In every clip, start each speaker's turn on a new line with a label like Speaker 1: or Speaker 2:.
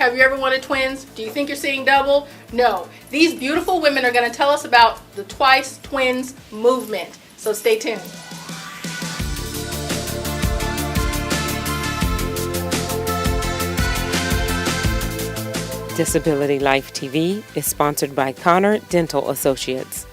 Speaker 1: Have you ever wanted twins? Do you think you're seeing double? No. These beautiful women are going to tell us about the TwyceTwins Movement. So stay tuned.
Speaker 2: Disability Life TV is sponsored by Connor Dental Associates.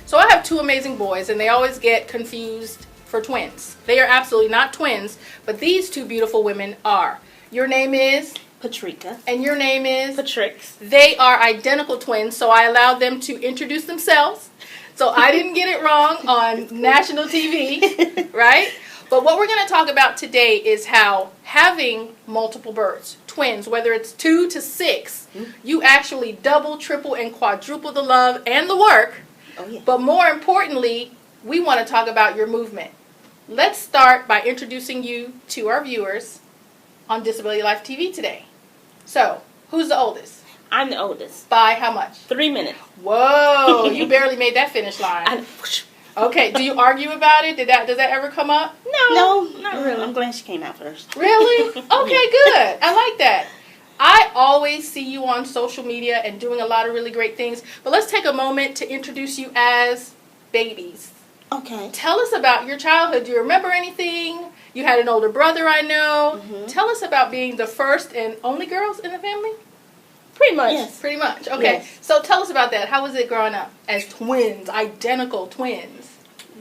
Speaker 1: So I have two amazing boys, and they always get confused for twins. They are absolutely not twins, but these two beautiful women are. Your name is?
Speaker 3: Patricia.
Speaker 1: And your name is?
Speaker 3: Patrix.
Speaker 1: They are identical twins, so I allowed them to introduce themselves. So I didn't get it wrong on national TV, right? But what we're going to talk about today is how having multiple births, twins, whether it's 2 to 6, you actually double, triple, and quadruple the love and the work.
Speaker 3: Oh, yeah.
Speaker 1: But more importantly, we want to talk about your movement. Let's start by introducing you to our viewers on Disability Life TV today. So, who's the oldest?
Speaker 3: I'm the oldest.
Speaker 1: By how much?
Speaker 3: 3 minutes.
Speaker 1: Whoa, you barely made that finish line. Okay, do you argue about it? Does that ever come up?
Speaker 3: No, not really. I'm glad she came out first.
Speaker 1: Really? Okay, good. I like that. I always see you on social media and doing a lot of really great things. But let's take a moment to introduce you as babies.
Speaker 3: Okay.
Speaker 1: Tell us about your childhood. Do you remember anything? You had an older brother, I know. Tell us about being the first and only girls in the family.
Speaker 3: Pretty much.
Speaker 1: Yes. Pretty much. Okay.
Speaker 3: Yes.
Speaker 1: So tell us about that. How was it growing up as twins, identical twins?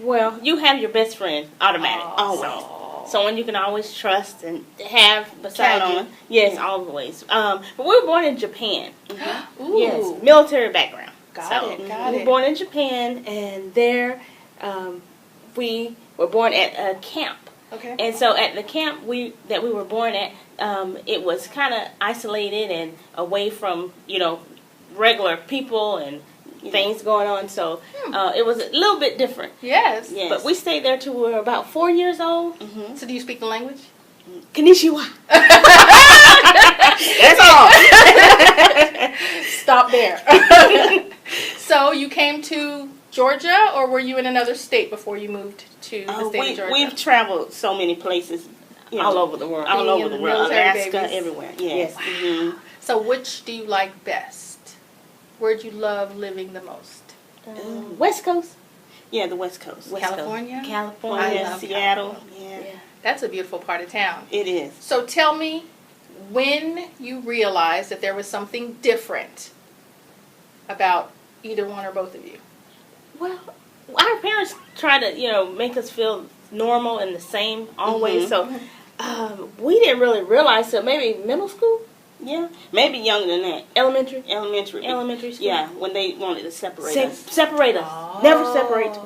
Speaker 3: Well, you have your best friend, automatic, always. Someone you can always trust and have beside you. Yes, always. But we were born in Japan.
Speaker 1: Ooh.
Speaker 3: Yes, military background.
Speaker 1: Got it.
Speaker 3: We were born in Japan, and there we were born at a camp.
Speaker 1: Okay.
Speaker 3: And so at the camp that we were born at, it was kind of isolated and away from, regular people and things going on. So it was a little bit different.
Speaker 1: Yes.
Speaker 3: But we stayed there till we were about 4 years old.
Speaker 1: So do you speak the language?
Speaker 3: Konnichiwa.
Speaker 1: That's all. Stop there. So you came to Georgia, or were you in another state before you moved to the state of Georgia?
Speaker 3: We've traveled so many places, all over the world. All over the world. Alaska, everywhere. Yes.
Speaker 1: Wow. So which do you like best? Where'd you love living the most?
Speaker 3: West Coast. Yeah, the West Coast.
Speaker 1: California?
Speaker 3: California, Seattle. Yeah.
Speaker 1: That's a beautiful part of town.
Speaker 3: It is.
Speaker 1: So tell me when you realized that there was something different about either one or both of you.
Speaker 3: Well, our parents try to, make us feel normal and the same always. So we didn't really realize till maybe middle school. Yeah, maybe younger than that. Elementary school. Yeah, when they wanted to separate us. Separate us.
Speaker 1: Oh.
Speaker 3: Never separate.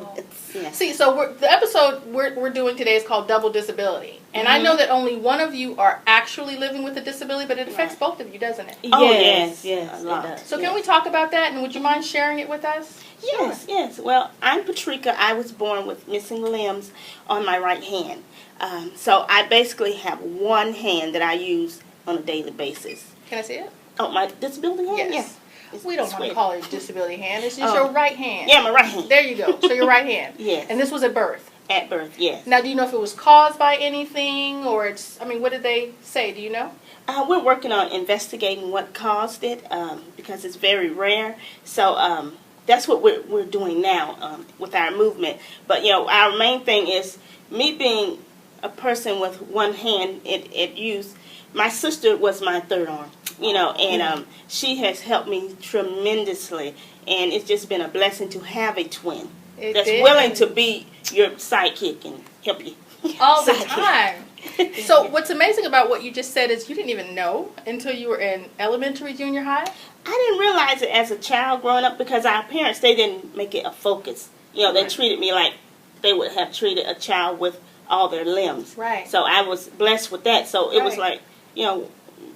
Speaker 3: Yeah.
Speaker 1: See, so the episode we're doing today is called Double Disability. And I know that only one of you are actually living with a disability, but it affects both of you, doesn't it?
Speaker 3: Oh, yes, a lot.
Speaker 1: It does. So can we talk about that, and would you mind sharing it with us?
Speaker 3: Yes. Well, I'm Patricia. I was born with missing limbs on my right hand. So I basically have one hand that I use on a daily basis.
Speaker 1: Can I see it?
Speaker 3: Oh, my disability hand?
Speaker 1: Yes.
Speaker 3: Yeah.
Speaker 1: We don't want to call it a disability hand. It's just your right hand.
Speaker 3: Yeah, my right hand.
Speaker 1: There you go. So your right hand.
Speaker 3: Yes.
Speaker 1: And this was at birth?
Speaker 3: At birth, yes.
Speaker 1: Now, do you know if it was caused by anything, or what did they say? Do you know?
Speaker 3: We're working on investigating what caused it because it's very rare. So that's what we're doing now with our movement. But, our main thing is me being a person with one hand at use. My sister was my third arm, and she has helped me tremendously. And it's just been a blessing to have a twin that's willing to be your sidekick and help you.
Speaker 1: All the time. So what's amazing about what you just said is you didn't even know until you were in elementary, junior high?
Speaker 3: I didn't realize it as a child growing up because our parents, they didn't make it a focus. They treated me like they would have treated a child with all their limbs.
Speaker 1: Right.
Speaker 3: So I was blessed with that. So it was like,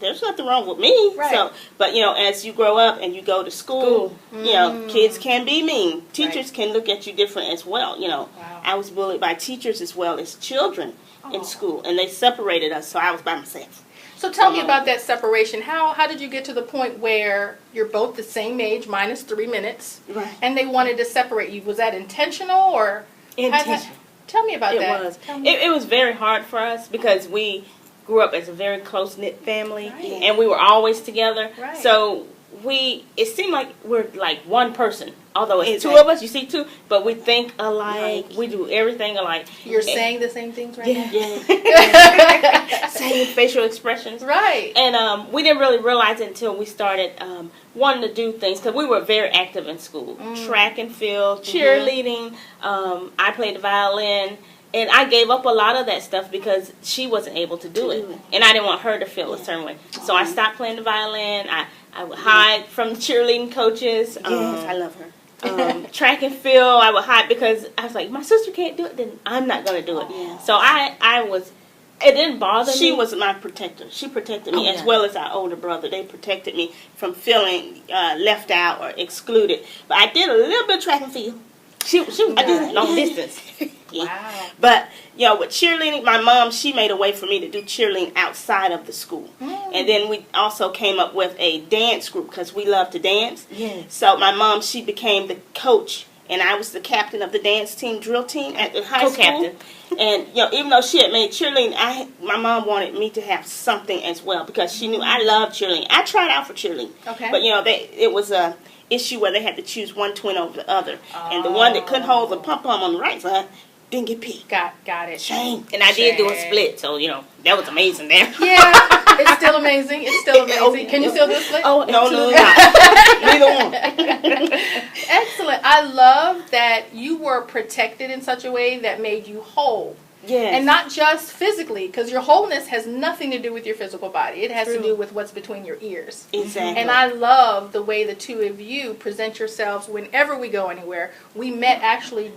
Speaker 3: there's nothing wrong with me.
Speaker 1: Right.
Speaker 3: So, but as you grow up and you go to school, kids can be mean. Teachers can look at you different as well.
Speaker 1: Wow.
Speaker 3: I was bullied by teachers as well as children in school, and they separated us. So I was by myself.
Speaker 1: So tell me about that separation. How did you get to the point where you're both the same age, minus 3 minutes, and they wanted to separate you? Was that intentional or
Speaker 3: intentional?
Speaker 1: Tell me about that.
Speaker 3: It was very hard for us because we grew up as a very close-knit family,
Speaker 1: Right.
Speaker 3: and we were always together.
Speaker 1: Right.
Speaker 3: So it seemed like we're like one person. Although it's
Speaker 4: Exactly.
Speaker 3: two of us, you see two, but we think alike.
Speaker 4: Like-
Speaker 3: We do everything alike.
Speaker 1: You're saying the same things right now?
Speaker 3: Yeah. Same facial expressions.
Speaker 1: Right.
Speaker 3: And we didn't really realize it until we started wanting to do things, because we were very active in school. Track and field, cheerleading. I played the violin. And I gave up a lot of that stuff because she wasn't able to do it. And I didn't want her to feel a certain way. So I stopped playing the violin. I would hide from the cheerleading coaches.
Speaker 4: Yes, I love her.
Speaker 3: Track and field, I would hide because I was like, my sister can't do it, then I'm not going to do it.
Speaker 4: Yeah.
Speaker 3: So it didn't bother me.
Speaker 4: She was my protector. She protected me,
Speaker 3: Oh,
Speaker 4: as
Speaker 3: yeah.
Speaker 4: well as our older brother. They protected me from feeling left out or excluded. But I did a little bit of track and field.
Speaker 3: I did long distance.
Speaker 4: Yeah.
Speaker 1: Wow.
Speaker 4: But, with cheerleading, my mom, she made a way for me to do cheerleading outside of the school. And then we also came up with a dance group because we love to dance.
Speaker 3: Yes.
Speaker 4: So my mom, she became the coach, and I was the captain of the dance team, drill team at the high school.
Speaker 3: Co-captain.
Speaker 4: And, even though she had made cheerleading, my mom wanted me to have something as well because she knew I loved cheerleading. I tried out for cheerleading.
Speaker 1: Okay.
Speaker 4: But, it was a issue where they had to choose one twin over the other. And the one that couldn't hold the pom-pom on the right side didn't get picked.
Speaker 1: Got it.
Speaker 4: Shame.
Speaker 3: And I did do a
Speaker 1: Shame.
Speaker 3: split, so, that was amazing there.
Speaker 1: Yeah, it's still amazing. It's still amazing. Can you still do a split?
Speaker 3: Oh,
Speaker 4: No,
Speaker 3: absolutely.
Speaker 4: neither one.
Speaker 1: Excellent. I love that you were protected in such a way that made you whole.
Speaker 4: Yes.
Speaker 1: And not just physically, because your wholeness has nothing to do with your physical body. It has to
Speaker 4: True.
Speaker 1: do with what's between your ears.
Speaker 4: Exactly.
Speaker 1: And I love the way the two of you present yourselves whenever we go anywhere. We met actually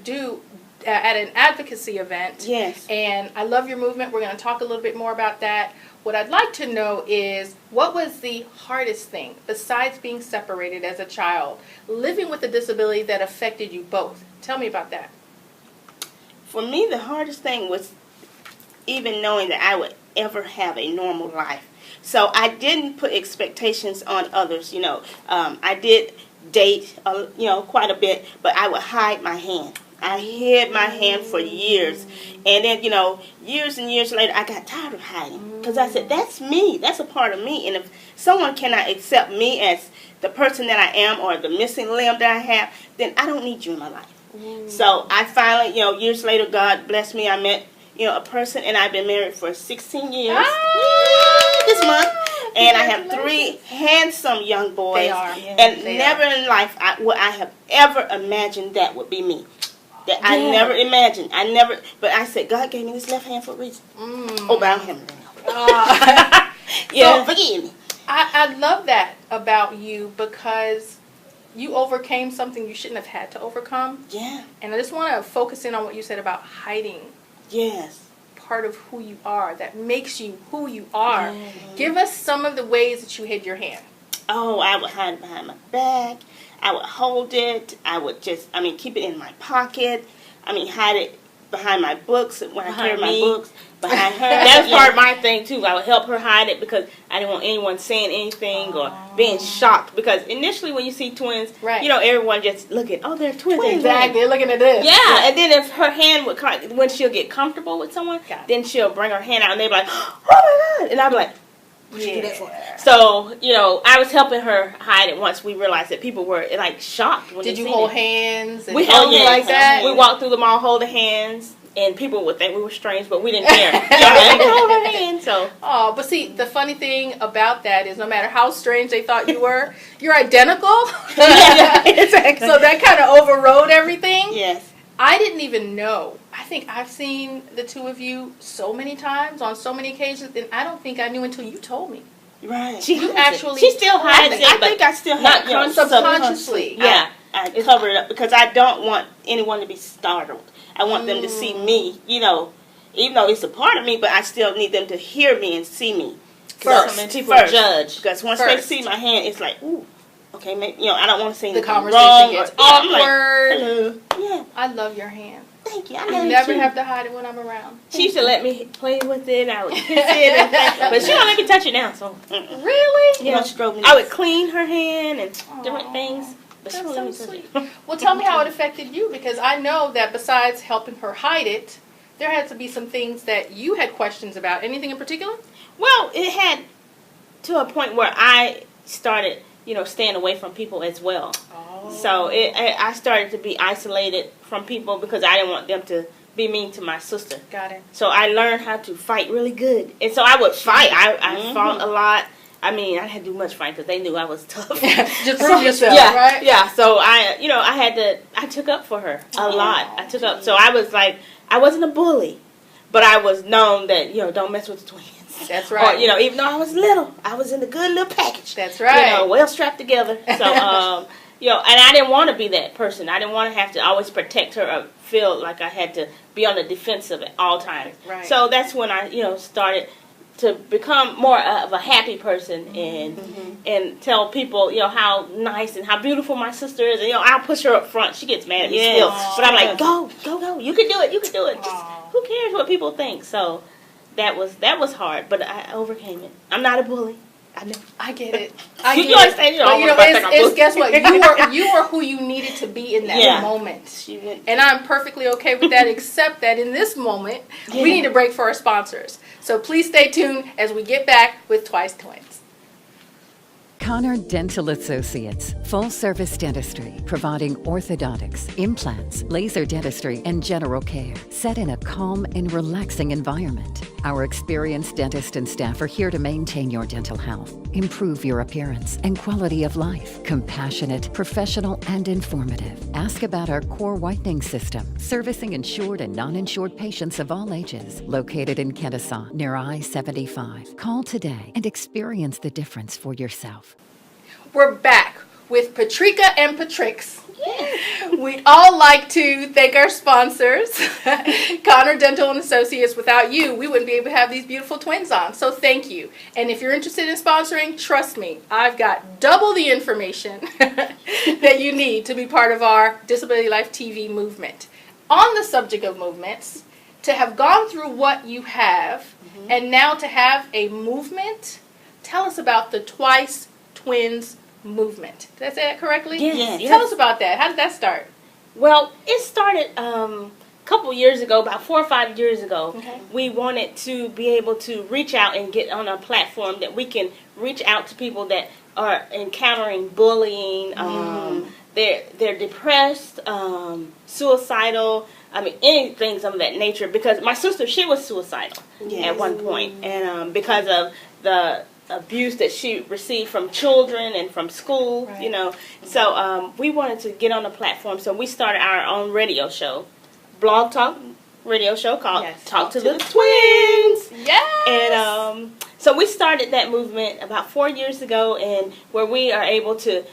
Speaker 1: at an advocacy event.
Speaker 4: Yes.
Speaker 1: And I love your movement. We're going to talk a little bit more about that. What I'd like to know is, what was the hardest thing, besides being separated as a child, living with a disability that affected you both? Tell me about that.
Speaker 4: For me, the hardest thing was even knowing that I would ever have a normal life. So I didn't put expectations on others. I did date, quite a bit, but I would hide my hand. I hid my hand for years. And then, years and years later, I got tired of hiding. Because I said, that's me. That's a part of me. And if someone cannot accept me as the person that I am or the missing limb that I have, then I don't need you in my life. So I finally, years later, God blessed me. I met, a person, and I've been married for 16 years this month. And I have 3 handsome young boys.
Speaker 1: They are.
Speaker 4: And
Speaker 1: They
Speaker 4: never
Speaker 1: are.
Speaker 4: in life would I have ever imagined that would be me. That I never imagined. But I said, God gave me this left hand for a reason. Oh, but I don't have it now.
Speaker 1: So,
Speaker 4: forgive me.
Speaker 1: I love that about you, because you overcame something you shouldn't have had to overcome.
Speaker 4: Yeah.
Speaker 1: And I just want to focus in on what you said about hiding
Speaker 4: Yes.
Speaker 1: part of who you are, that makes you who you are. Give us some of the ways that you hid your hand.
Speaker 4: Oh, I would hide it behind my back. I would hold it. I would just, keep it in my pocket. Hide it behind my books when I carry my books. Behind her.
Speaker 3: That was part of my thing, too. I would help her hide it because I didn't want anyone saying anything or being shocked. Because initially when you see twins,
Speaker 1: Right.
Speaker 3: Everyone just look at, they're twins. They're
Speaker 1: Exactly. They're looking at this.
Speaker 3: Yeah, and then if her hand would come, when she'll get comfortable with someone,
Speaker 1: Got it.
Speaker 3: then she'll bring her hand out and they'll be like, oh my God. And I'll be like, what you do that for? So, I was helping her hide it once we realized that people were like shocked when
Speaker 1: Did
Speaker 3: they
Speaker 1: you
Speaker 3: seen
Speaker 1: hold
Speaker 3: it.
Speaker 1: hands? And
Speaker 3: We held
Speaker 1: hands
Speaker 3: hands
Speaker 1: like that?
Speaker 3: We walked through the mall holding hands, and people would think we were strange, but we didn't care. I can hold her hand, so.
Speaker 1: Oh, but see, the funny thing about that is no matter how strange they thought you were, you're identical.
Speaker 3: Exactly.
Speaker 1: So that kind of overrode everything.
Speaker 4: Yes.
Speaker 1: I didn't even know. I think I've seen the two of you so many times, on so many occasions, and I don't think I knew until you told me.
Speaker 4: Right.
Speaker 1: You actually...
Speaker 3: She still hides it,
Speaker 4: I
Speaker 3: but
Speaker 4: think I still
Speaker 3: not
Speaker 4: have
Speaker 1: subconsciously.
Speaker 3: Yeah.
Speaker 4: I cover it up because I don't want anyone to be startled. I want them to see me, even though it's a part of me, but I still need them to hear me and see me.
Speaker 3: So many people judge.
Speaker 4: Because once they see my hand, it's like, ooh, okay, maybe, I don't want to say
Speaker 1: The
Speaker 4: anything
Speaker 1: conversation
Speaker 4: wrong.
Speaker 1: gets
Speaker 4: I'm like,
Speaker 1: awkward.
Speaker 4: hello. Yeah,
Speaker 1: I love your hand.
Speaker 4: thank you. I
Speaker 1: You
Speaker 4: love
Speaker 1: never
Speaker 4: you.
Speaker 1: have to hide it when I'm around.
Speaker 3: She used to let me play with it. I would kiss it, and things, but she don't let me touch it now. So
Speaker 1: Really?
Speaker 4: You know, stroke me.
Speaker 3: I would clean her hand and different
Speaker 1: Aw.
Speaker 3: things. But she
Speaker 1: That's
Speaker 3: won't let
Speaker 1: so
Speaker 3: me touch
Speaker 1: sweet.
Speaker 3: it.
Speaker 1: Well, tell me how it affected you, because I know that besides helping her hide it, there had to be some things that you had questions about. Anything in particular?
Speaker 3: Well, it had to a point where I started, staying away from people as well.
Speaker 1: Oh.
Speaker 3: So I started to be isolated from people because I didn't want them to be mean to my sister.
Speaker 1: Got it.
Speaker 3: So I learned how to fight really good. And so I would fight. I fought a lot. I mean, I had to do much fighting because they knew I was tough.
Speaker 1: Just prove yourself,
Speaker 3: yeah,
Speaker 1: right?
Speaker 3: Yeah. So I took up for her a lot. I took up. So I was like, I wasn't a bully, but I was known that, don't mess with the twins.
Speaker 1: That's right.
Speaker 3: Or, even though I was little, I was in a good little package.
Speaker 1: That's right.
Speaker 3: Well strapped together. So, and I didn't want to be that person. I didn't want to have to always protect her or feel like I had to be on the defensive at all times.
Speaker 1: Right.
Speaker 3: So that's when I, started to become more of a happy person and tell people, how nice and how beautiful my sister is. And, I'll push her up front. She gets mad at me still. But I'm like, go. You can do it. You can do it. Just, who cares what people think? So that was hard, but I overcame it. I'm not a bully. I know.
Speaker 1: I get it.
Speaker 3: You understand?
Speaker 1: But guess what? You were who you needed to be in that moment. And I'm perfectly okay with that, except that in this moment, we need a break for our sponsors. So please stay tuned as we get back with TwyceTwins.
Speaker 5: Connor Dental Associates, full-service dentistry, providing orthodontics, implants, laser dentistry, and general care, set in a calm and relaxing environment. Our experienced dentist and staff are here to maintain your dental health, improve your appearance and quality of life. Compassionate, professional, and informative. Ask about our core whitening system, servicing insured and non-insured patients of all ages. Located in Kennesaw, near I-75. Call today and experience the difference for yourself.
Speaker 1: We're back with Patricia and Patrix. We'd all like to thank our sponsors, Connor Dental and Associates. Without you, we wouldn't be able to have these beautiful twins on. So thank you. And if you're interested in sponsoring, trust me, I've got double the information that you need to be part of our DisAbilityLifeTV movement. On the subject of movements, to have gone through what you have and now to have a movement, tell us about the TwyceTwins Movement. Did I say that correctly?
Speaker 3: Yes.
Speaker 1: Tell us about that. How did that start?
Speaker 3: Well, it started a couple years ago, about 4 or 5 years ago.
Speaker 1: Okay.
Speaker 3: We wanted to be able to reach out and get on a platform that we can reach out to people that are encountering bullying. They're depressed, suicidal. I mean, anything of that nature. Because my sister, she was suicidal at one point, and because of the abuse that she received from children and from school, So we wanted to get on a platform, so we started our own radio show, blog talk radio show called Talk to the Twins.
Speaker 1: Yes.
Speaker 3: And so we started that movement about 4 years ago, and where we are able to,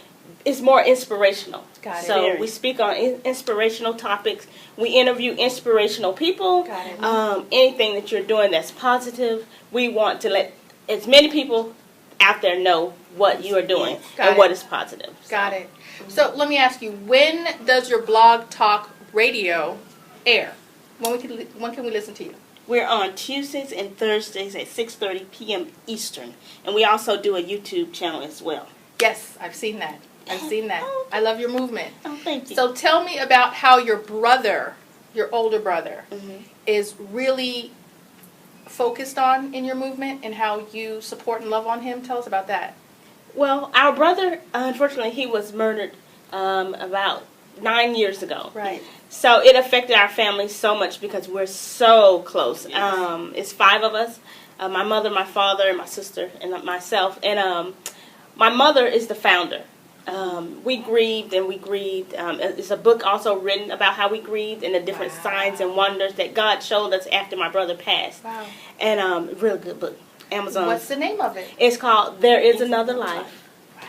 Speaker 3: it's more inspirational.
Speaker 1: Got it.
Speaker 3: So we speak on inspirational topics. We interview inspirational people.
Speaker 1: Got it.
Speaker 3: Anything that you're doing that's positive, we want to let as many people out there know what you are doing and what is positive.
Speaker 1: Got it. So let me ask you, when does your blog talk radio air? When can we listen to you?
Speaker 3: We're on Tuesdays and Thursdays at 6:30 p.m. Eastern. And we also do a YouTube channel as well.
Speaker 1: Yes, I've seen that. I love your movement.
Speaker 3: Oh, thank you.
Speaker 1: So tell me about how your brother, your older brother, is really focused on in your movement and how you support and love on him. Tell us about that.
Speaker 3: Well, our brother, unfortunately, he was murdered about 9 years ago.
Speaker 1: Right.
Speaker 3: So it affected our family so much because we're so close.
Speaker 1: Yes.
Speaker 3: It's 5 of us, my mother, my father, my sister, and myself. And my mother is the founder. We grieved. It's a book also written about how we grieved and the different signs and wonders that God showed us after my brother passed.
Speaker 1: Wow.
Speaker 3: And really good book. Amazon.
Speaker 1: What's the name of it?
Speaker 3: It's called There Is Another Life. Wow.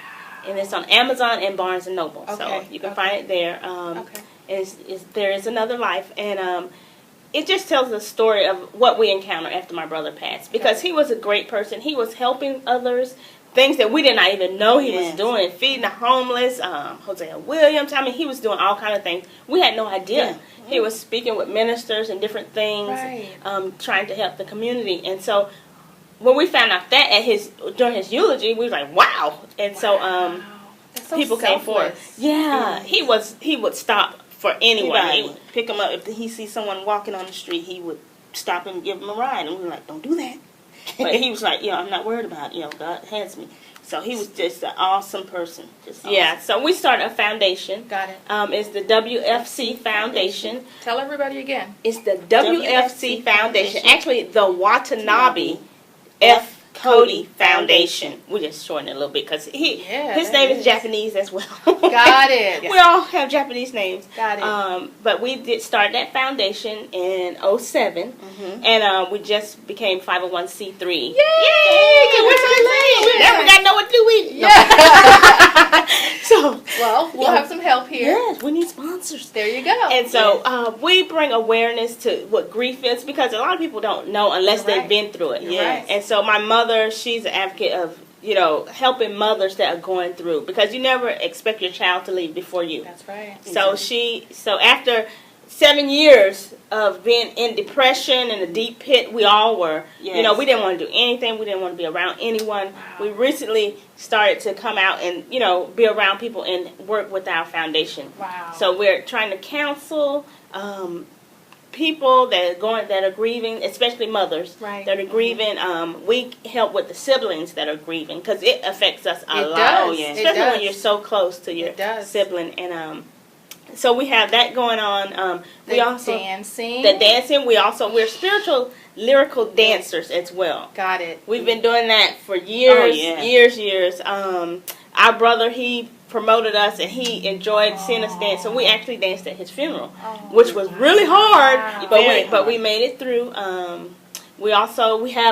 Speaker 3: And it's on Amazon and Barnes & Noble.
Speaker 1: Okay.
Speaker 3: So you can find it there. It's There Is Another Life. And it just tells the story of what we encountered after my brother passed. Because he was a great person. He was helping others. Things that we did not even know he was doing. Feeding the homeless. Hosea Williams. I mean, he was doing all kinds of things. We had no idea. Yeah. He was speaking with ministers and different things.
Speaker 1: Right.
Speaker 3: Trying to help the community. And so when we found out that during his eulogy, we were like, wow. And so people came forward. Yeah, he would stop for anyone.
Speaker 4: Anybody.
Speaker 3: He would pick him up. If he sees someone walking on the street, he would stop and give him a ride. And we were like, don't do that. But he was like, I'm not worried about it. God has me. So he was just an awesome person. Just awesome.
Speaker 4: Yeah, so we started a foundation.
Speaker 1: Got it.
Speaker 4: It's the WFC Foundation.
Speaker 1: Tell everybody again.
Speaker 4: It's the WFC Foundation.
Speaker 3: Foundation.
Speaker 4: Actually, the Watanabe F. Cody Foundation. We just shortened it a little bit because his name is Japanese as well.
Speaker 1: Got it.
Speaker 4: We all have Japanese names.
Speaker 1: Got it.
Speaker 4: But we did start that foundation in 2007, and we just became 501c3.
Speaker 1: Yay!
Speaker 4: Congratulations! Now we gotta know what to do with it.
Speaker 1: Yeah.
Speaker 4: So,
Speaker 1: Well, we'll have some help here.
Speaker 4: yes, we need sponsors.
Speaker 1: There you go.
Speaker 4: And so we bring awareness to what grief is because a lot of people don't know unless
Speaker 1: You're right.
Speaker 4: they've been through it.
Speaker 1: You're right.
Speaker 4: And so my mother, she's an advocate of, helping mothers that are going through because you never expect your child to leave before you.
Speaker 1: That's right.
Speaker 4: So after 7 years of being in depression and a deep pit, we all were.
Speaker 3: Yes.
Speaker 4: We didn't want to do anything. We didn't want to be around anyone.
Speaker 1: Wow.
Speaker 4: We recently started to come out and, be around people and work with our foundation.
Speaker 1: Wow.
Speaker 4: So we're trying to counsel people that are grieving, especially mothers
Speaker 1: Right.
Speaker 4: that are grieving. We help with the siblings that are grieving because it affects us a
Speaker 1: It
Speaker 4: lot.
Speaker 1: does.
Speaker 3: Oh, yeah.
Speaker 1: It
Speaker 4: Especially
Speaker 1: does.
Speaker 4: when you're so close to your
Speaker 1: It does.
Speaker 4: sibling. And so we have that going on. We
Speaker 1: The
Speaker 4: also
Speaker 1: dancing.
Speaker 4: the dancing. We're spiritual lyrical dancers as well.
Speaker 1: Got it.
Speaker 4: We've been doing that for years,
Speaker 3: Oh, yeah.
Speaker 4: years. Our brother, he promoted us and he enjoyed seeing us dance. So we actually danced at his funeral, which was really hard,
Speaker 1: Wow.
Speaker 4: but we made it through. We have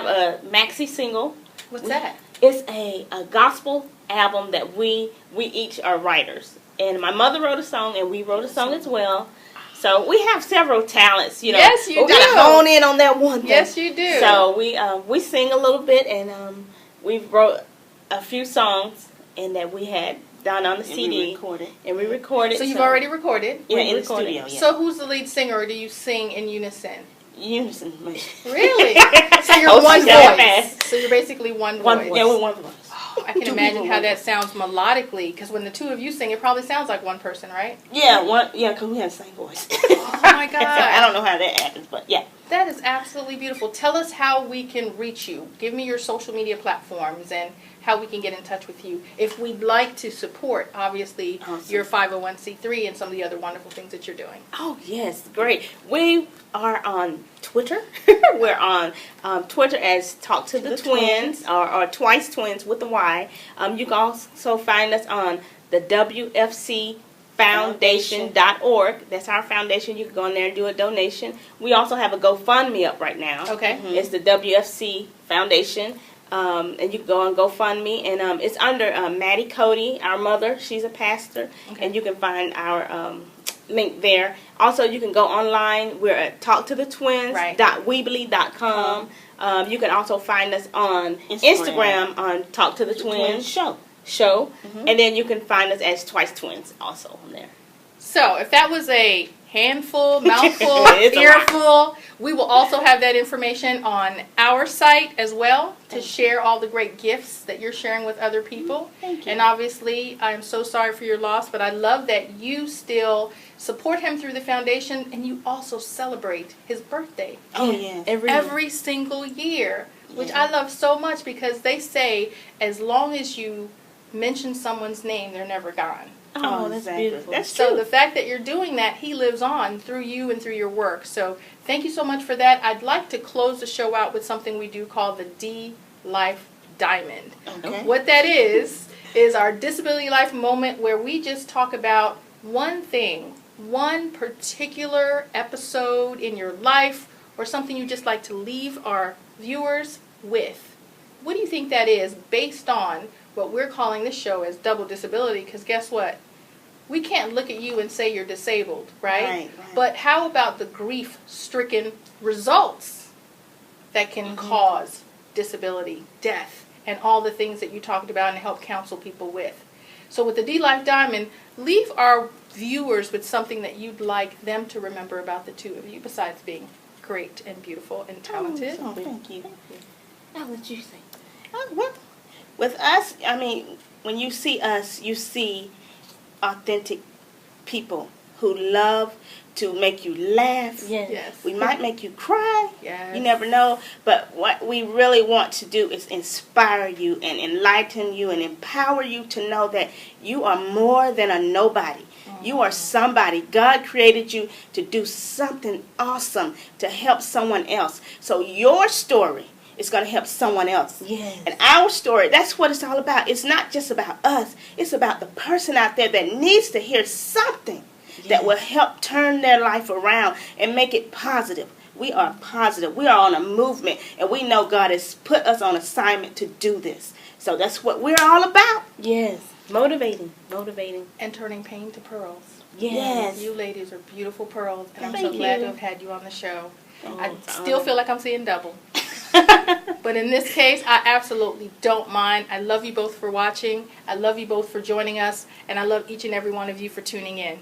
Speaker 4: a maxi single.
Speaker 1: What's that?
Speaker 4: It's a gospel album that we each are writers. And my mother wrote a song and we wrote a song as well. So we have several talents,
Speaker 1: Yes, you
Speaker 4: we gotta
Speaker 1: do.
Speaker 4: hone in on that one thing.
Speaker 1: Yes, you do.
Speaker 4: So we sing a little bit and we wrote a few songs and that we had done on the
Speaker 3: And
Speaker 4: CD.
Speaker 3: we recorded.
Speaker 4: And we recorded.
Speaker 1: So you've already recorded.
Speaker 4: Yeah,
Speaker 3: We
Speaker 4: in the
Speaker 3: recorded.
Speaker 4: studio.
Speaker 3: Yeah.
Speaker 1: So who's the lead singer, or do you sing in unison?
Speaker 3: Unison.
Speaker 1: Really? So you're
Speaker 4: Oh,
Speaker 1: one
Speaker 4: she's that
Speaker 1: voice.
Speaker 4: fast.
Speaker 1: So you're basically one voice.
Speaker 4: One voice.
Speaker 3: Yeah, we one voice.
Speaker 1: I can imagine how that sounds melodically, because when the two of you sing, it probably sounds like one person, right?
Speaker 3: Yeah, because we have the same voice.
Speaker 1: Oh my
Speaker 3: So I
Speaker 1: God.
Speaker 3: don't know how that happens, but yeah.
Speaker 1: That is absolutely beautiful. Tell us how we can reach you. Give me your social media platforms and how we can get in touch with you if we'd like to support, obviously,
Speaker 3: Awesome.
Speaker 1: your 501c3 and some of the other wonderful things that you're doing.
Speaker 4: Oh, yes, great. We are on Twitter. We're on Twitter as Talk to the Twins or TwyceTwins with a Y. You can also find us on the WFC Foundation.org. That's our foundation. You can go in there and do a donation. We also have a GoFundMe up right now.
Speaker 1: Okay.
Speaker 4: It's the WFC Foundation. And you can go on GoFundMe. And it's under Maddie Cody, our mother. She's a pastor.
Speaker 1: Okay.
Speaker 4: And you can find our link there. Also, you can go online. We're at talktoThetwins.weebly.com. You can also find us on Instagram on Talk to the Twins Show. And then you can find us as TwyceTwins also on there.
Speaker 1: So if that was a handful, mouthful,
Speaker 4: It's a
Speaker 1: earful, we will also have that information on our site as well to share all the great gifts that you're sharing with other people.
Speaker 3: Thank you.
Speaker 1: And obviously, I'm so sorry for your loss, but I love that you still support him through the foundation and you also celebrate his birthday
Speaker 3: Oh, yeah.
Speaker 1: every single year, which I love so much because they say as long as you mention someone's name, they're never gone.
Speaker 4: Oh, that's
Speaker 3: exactly.
Speaker 4: beautiful.
Speaker 3: That's
Speaker 1: So
Speaker 3: true.
Speaker 1: the fact that you're doing that, he lives on through you and through your work. So thank you so much for that. I'd like to close the show out with something we do called the D-Life Diamond.
Speaker 3: Okay.
Speaker 1: What that is our disability life moment where we just talk about one thing, one particular episode in your life or something you just like to leave our viewers with. What do you think that is based on what we're calling this show as double disability? Because guess what? We can't look at you and say you're disabled, right?
Speaker 3: Right.
Speaker 1: But how about the grief-stricken results that can cause disability, death, and all the things that you talked about and help counsel people with? So with the D-Life Diamond, leave our viewers with something that you'd like them to remember about the two of you, besides being great and beautiful and talented.
Speaker 3: Oh, thank you. I'll let you say. Well, with us, I mean, when you see us, you see authentic people who love to make you laugh.
Speaker 1: Yes.
Speaker 3: We might make you cry.
Speaker 1: Yes.
Speaker 3: You never know. But what we really want to do is inspire you and enlighten you and empower you to know that you are more than a nobody. You are somebody. God created you to do something awesome to help someone else. So your story is going to help someone else.
Speaker 4: Yes.
Speaker 3: And our story, that's what it's all about. It's not just about us. It's about the person out there that needs to hear something that will help turn their life around and make it positive. We are positive. We are on a movement, and we know God has put us on assignment to do this. So that's what we're all about.
Speaker 4: Yes. Motivating. Motivating.
Speaker 1: And turning pain to pearls.
Speaker 4: Yes.
Speaker 1: You ladies are beautiful pearls, and I'm
Speaker 3: Thank
Speaker 1: so glad
Speaker 3: you.
Speaker 1: to have had you on the show.
Speaker 4: Oh,
Speaker 1: I
Speaker 4: it's an
Speaker 1: still
Speaker 4: honor.
Speaker 1: feel like I'm seeing double. But in this case, I absolutely don't mind. I love you both for watching. I love you both for joining us. And I love each and every one of you for tuning in.